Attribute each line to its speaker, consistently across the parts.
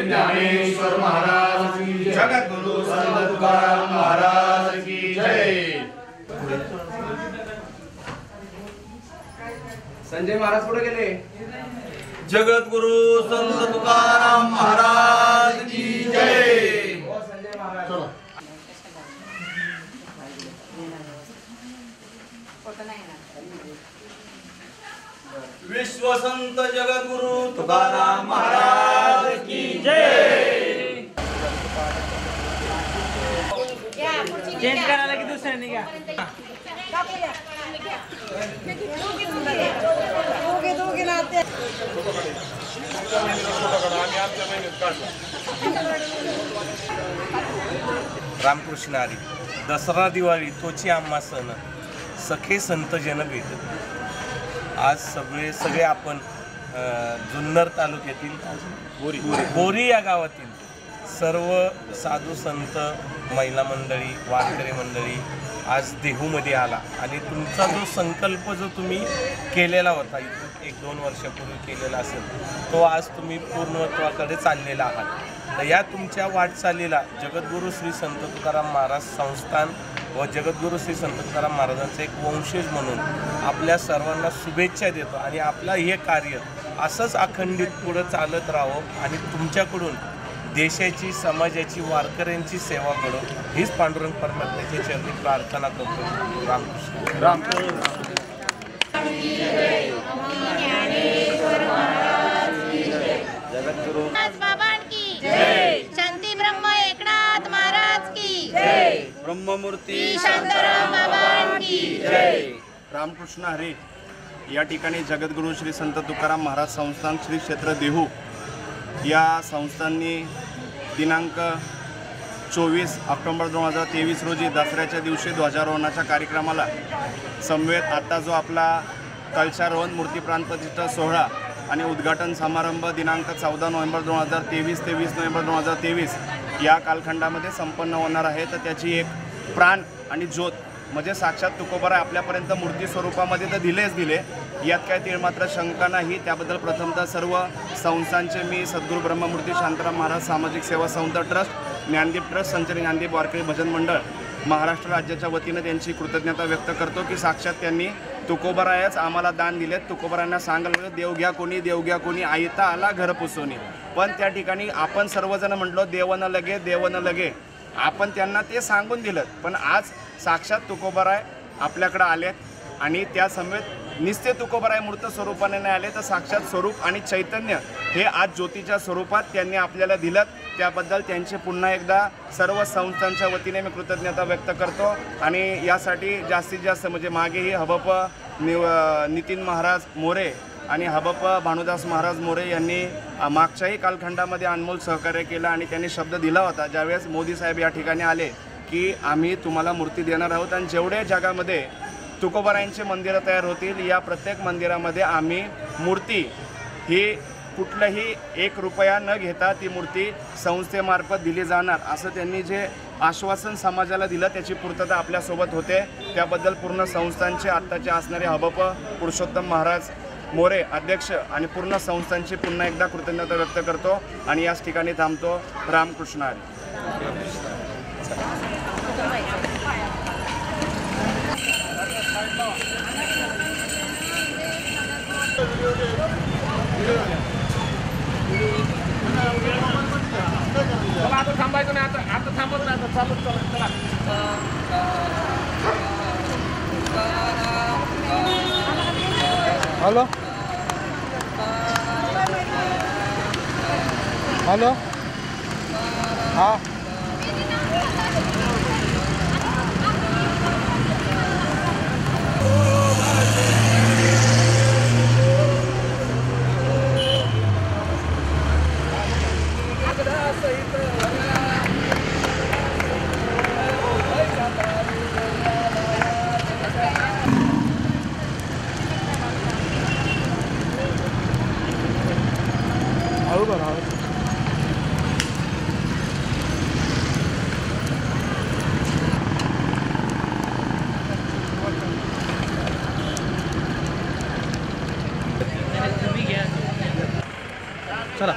Speaker 1: ज्ञानेश्वर महाराज की जय, जगत गुरु संत तुकाराम महाराज की जय। संजय महाराज पुढे गेले। जगत गुरु संत तुकाराम महाराज की जय। संजय महाराज विश्व संत जगत गुरु तुकाराम महाराज की जय।
Speaker 2: चेंज करायला की दुसऱ्याने घ्या।
Speaker 3: रामकृष्ण हरी। दसरा दिवाळी तोची आम्हा सण, सखे संत जन भेटत। आज सगळे आपण जुन्नर तालुक्यातील बोरी या गावातील सर्व साधू संत, महिला मंडळी, वारकरी मंडळी आज देहूमध्ये आला आणि तुमचा जो संकल्प जो तुम्ही केलेला होता 1-2 वर्षापूर्वी केलेला असेल तो आज तुम्ही पूर्णत्वाकडे चाललेला आहात। तर या तुमच्या वाटचालीला जगद्गुरू श्री संत तुकाराम महाराज संस्थान व जगद्गुरू श्री संत तुकाराम महाराजांचे एक वंशज म्हणून आपल्या सर्वांना शुभेच्छा देतो आणि आपलं हे कार्य असंच अखंडित पुढे चालत राहावं आणि तुमच्याकडून देशाची, समाजाची, वारकऱ्यांची सेवा करो हीच पांडुरंग परमात्म्याच्या चरणी प्रार्थना करतो। रामकृष्ण रामकृष्ण।
Speaker 4: जगद्गुरु बाबांकी जय, शांती ब्रह्म एकनाथ महाराज की जय,
Speaker 1: ब्रह्ममूर्ती
Speaker 4: शांताराम बाबांकी जय।
Speaker 1: रामकृष्ण हरी। या ठिकाणी जगद्गुरू श्री संत तुकाराम महाराज संस्थान श्री क्षेत्र देहू या संस्थांनी दिनांक 24 ऑक्टोबर 2023 रोजी दसऱ्याच्या दिवशी ध्वजारोहणाच्या कार्यक्रमाला समवेत आता जो आपला कलशारोहण, मूर्ती प्राणप्रतिष्ठा सोहळा आणि उद्घाटन समारंभ दिनांक 14 नोव्हेंबर 2023 ते 20 नोव्हेंबर 2023 या कालखंडामध्ये संपन्न होणार आहे। तर त्याची एक प्राण आणि ज्योत म्हणजे साक्षात तुकोबाराय आपल्यापर्यंत मूर्ती स्वरूपामध्ये तर दिले, यात काय तीळ मात्र शंका नाही। त्याबद्दल प्रथमतः सर्व संस्थांचे मी सद्गुरू ब्रह्ममूर्ती शांताराम महाराज सामाजिक सेवा संस्था ट्रस्ट, ज्ञानदीप ट्रस्ट, संचालित ज्ञानदीप वारकरी भजन मंडळ महाराष्ट्र राज्याच्या वतीनं त्यांची कृतज्ञता व्यक्त करतो की साक्षात त्यांनी तुकोबारायच आम्हाला दान दिलेत। तुकोबारायांना सांगायला देव घ्या कोणी, देव घ्या कोणी, आयता आला घर पुसोनी। पण त्या ठिकाणी आपण सर्वजण म्हटलो देव न लगे. आपण त्यांना ते सांगून दिलं, पण आज साक्षात तुकोबाराय आपल्याकडे आलेत आणि त्या समेत निस्ते तुकोबाराय मूर्त स्वरूपाने नाही आले, तर साक्षात स्वरूप आणि चैतन्य हे आज ज्योतीच्या स्वरूपात त्यांनी आपल्याला दिलं. त्याबद्दल त्यांचे पुन्हा एकदा सर्व संस्थांच्या वतीने मी कृतज्ञता व्यक्त करतो. आणि यासाठी जास्तीत जास्त म्हणजे मागेही हबप नितीन महाराज मोरे आणि हबप भानुदास महाराज मोरे यांनी मागच्याही कालखंडामध्ये अनमोल सहकार्य केलं आणि त्यांनी शब्द दिला होता ज्यावेळेस मोदी साहेब या ठिकाणी आले की आम्ही तुम्हाला मूर्ती देणार आहोत आणि जेवढे जगामध्ये तुकोबारायांचे मंदिरं तयार होतील या प्रत्येक मंदिरामध्ये आम्ही मूर्ती ही कुठलाही 1 रुपया न घेता ती मूर्ती संस्थेमार्फत दिली जाणार असं त्यांनी जे आश्वासन समाजाला दिलं त्याची पूर्तता आपल्यासोबत होते. त्याबद्दल पूर्ण संस्थांचे आत्ताचे असणारे हबप पुरुषोत्तम महाराज मोरे अध्यक्ष आणि पूर्ण संस्थांची पुन्हा एकदा कृतज्ञता व्यक्त करतो आणि याच ठिकाणी थांबतो. रामकृष्ण हरी.
Speaker 3: आता थांबायचं नाही, आता थांबत नाही, आता चालत चला.
Speaker 5: हॅलो हॅलो हां चला.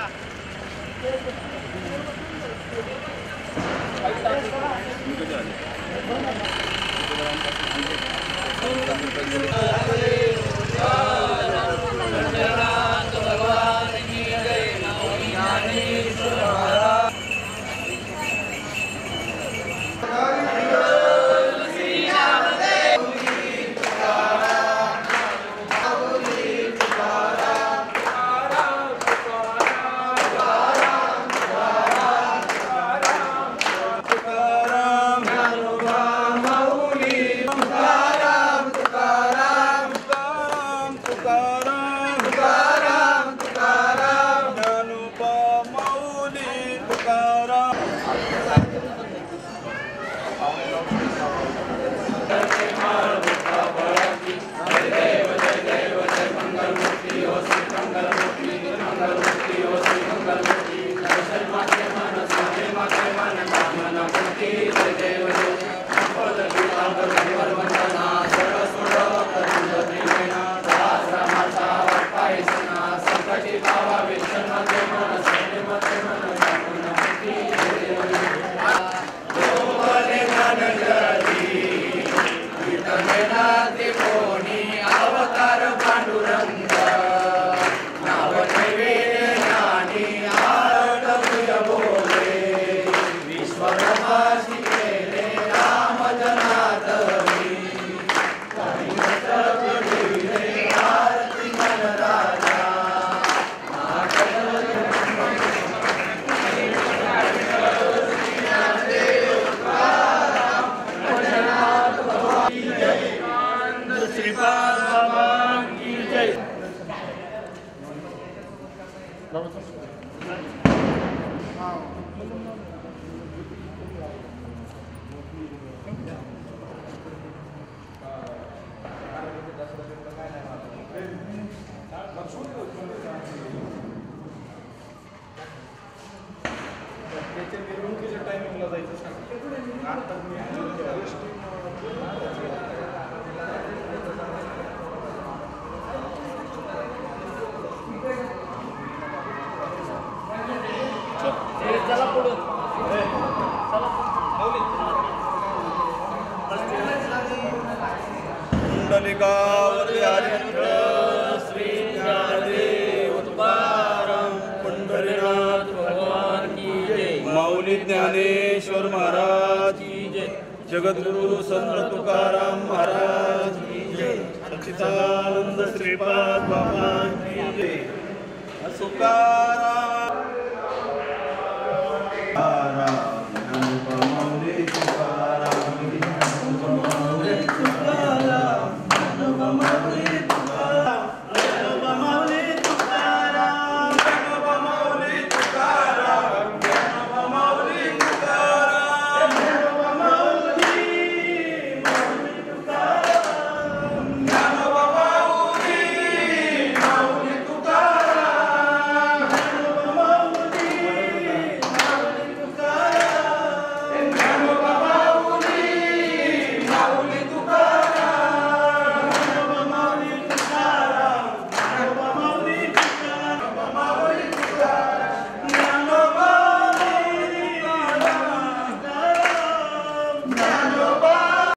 Speaker 1: पुंडलिकावरती हरिहर श्री ज्ञानदेव तुकाराम पंढरीनाथ
Speaker 6: माऊली ज्ञानेश्वर महाराज की जय, जगद्गुरु संत तुकाराम महाराज की जय, सच्चिदानंद श्रीपाद बाबा की जय, तुकाराम